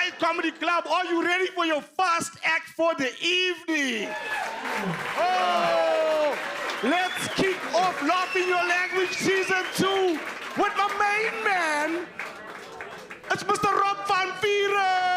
Night Comedy Club. Are you ready for your first act for the evening? Oh, let's kick off Laughing Your Language Season 2 with my main man. It's Mr. Rob van Vieren.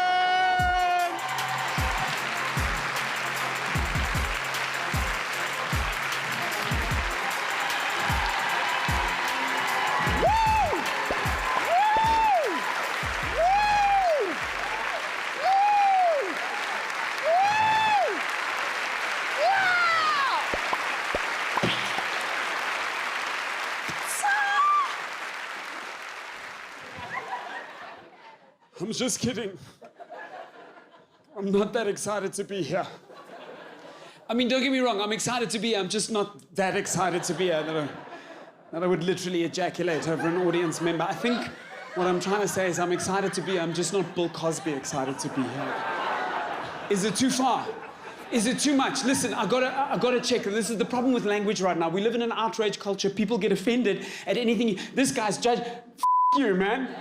I'm just kidding. I'm not that excited to be here. I mean, don't get me wrong, I'm excited to be here. I'm just not that excited to be here that I would literally ejaculate over an audience member. I think what I'm trying to say is I'm excited to be here. I'm just not Bill Cosby excited to be here. Is it too far? Is it too much? Listen, I gotta check. This is the problem with language right now. We live in an outrage culture. People get offended at anything. This guy's judge. F you, man.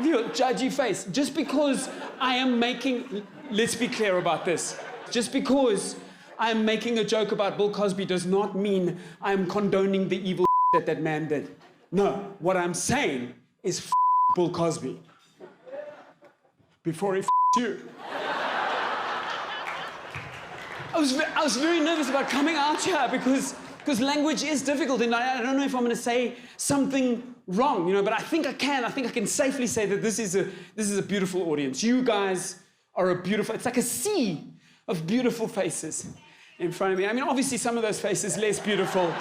Your judgy face. Just because I am making... Let's be clear about this. Just because I am making a joke about Bill Cosby does not mean I am condoning the evil that man did. No, what I'm saying is f Bill Cosby. Before he you. I was very nervous about coming out here because language is difficult, and I don't know if I'm going to say something wrong, you know, but I think I can. I think I can safely say that this is a beautiful audience. You guys are a beautiful... It's like a sea of beautiful faces in front of me. I mean, obviously, some of those faces less beautiful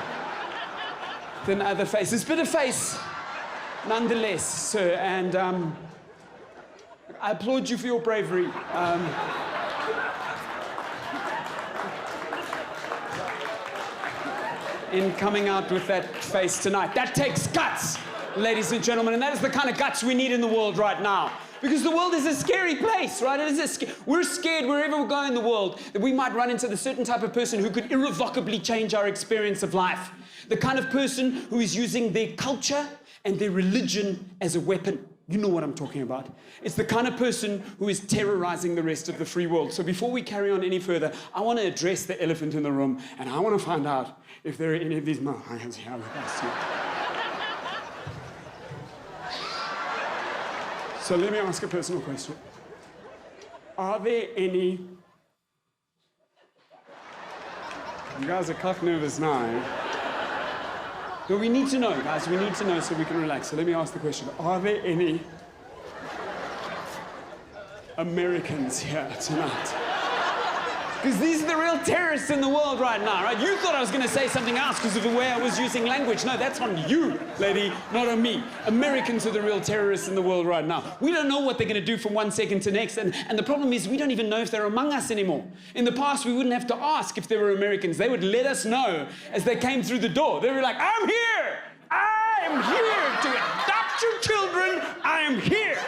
than other faces, but a face nonetheless, sir. And I applaud you for your bravery. In coming out with that face tonight. That takes guts, ladies and gentlemen, and that is the kind of guts we need in the world right now. Because the world is a scary place, right? It is we're scared wherever we go in the world that we might run into the certain type of person who could irrevocably change our experience of life. The kind of person who is using their culture and their religion as a weapon. You know what I'm talking about. It's the kind of person who is terrorizing the rest of the free world. So before we carry on any further, I want to address the elephant in the room, and I want to find out if there are any of these hands here with us. So let me ask a personal question. Are there any... You guys are cock nervous now, eh? No, we need to know, guys. We need to know so we can relax. So let me ask the question. Are there any Americans here tonight? Because these are the real terrorists in the world right now, right? You thought I was going to say something else because of the way I was using language. No, that's on you, lady, not on me. Americans are the real terrorists in the world right now. We don't know what they're going to do from one second to next. And the problem is we don't even know if they're among us anymore. In the past, we wouldn't have to ask if they were Americans. They would let us know as they came through the door. They were like, I'm here! I am here to adopt your children. I am here.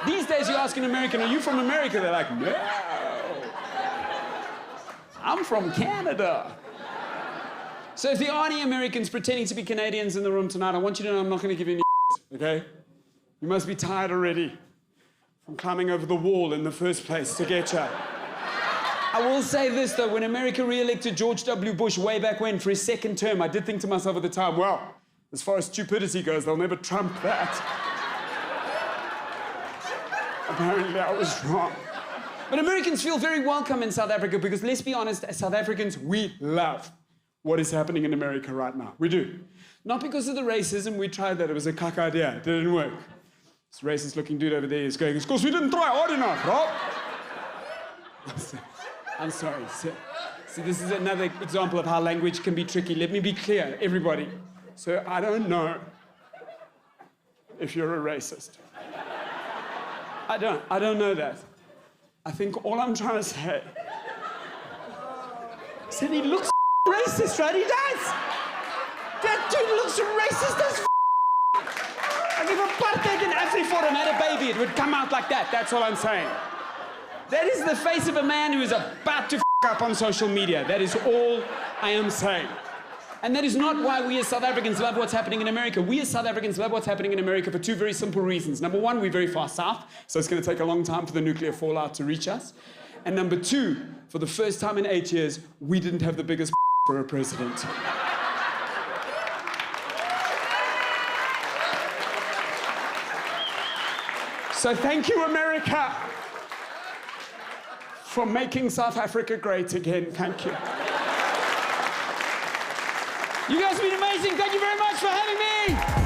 These days, you ask an American, are you from America? They're like, no. I'm from Canada. So if there are any Americans pretending to be Canadians in the room tonight, I want you to know I'm not going to give you any okay? You must be tired already from climbing over the wall in the first place to get you. I will say this, though. When America re-elected George W. Bush way back when for his second term, I did think to myself at the time, well, as far as stupidity goes, they'll never trump that. Apparently, I was wrong. But Americans feel very welcome in South Africa because, let's be honest, as South Africans, we love what is happening in America right now. We do. Not because of the racism. We tried that. It was a cuck idea. It didn't work. This racist-looking dude over there is going, it's because we didn't try hard enough, Rob. I'm sorry. See, this is another example of how language can be tricky. Let me be clear, everybody. So I don't know if you're a racist. I don't know that. I think all I'm trying to say is that he looks racist, right? He does. That dude looks racist as Like if apartheid in Afriforum had a baby, it would come out like that. That's all I'm saying. That is the face of a man who is about to up on social media. That is all I am saying. And that is not why we as South Africans love what's happening in America. We as South Africans love what's happening in America for two very simple reasons. Number one, we're very far south, so it's going to take a long time for the nuclear fallout to reach us. And number two, for the first time in 8 years, we didn't have the biggest for a president. So thank you, America, for making South Africa great again. Thank you. You guys have been amazing. Thank you very much for having me.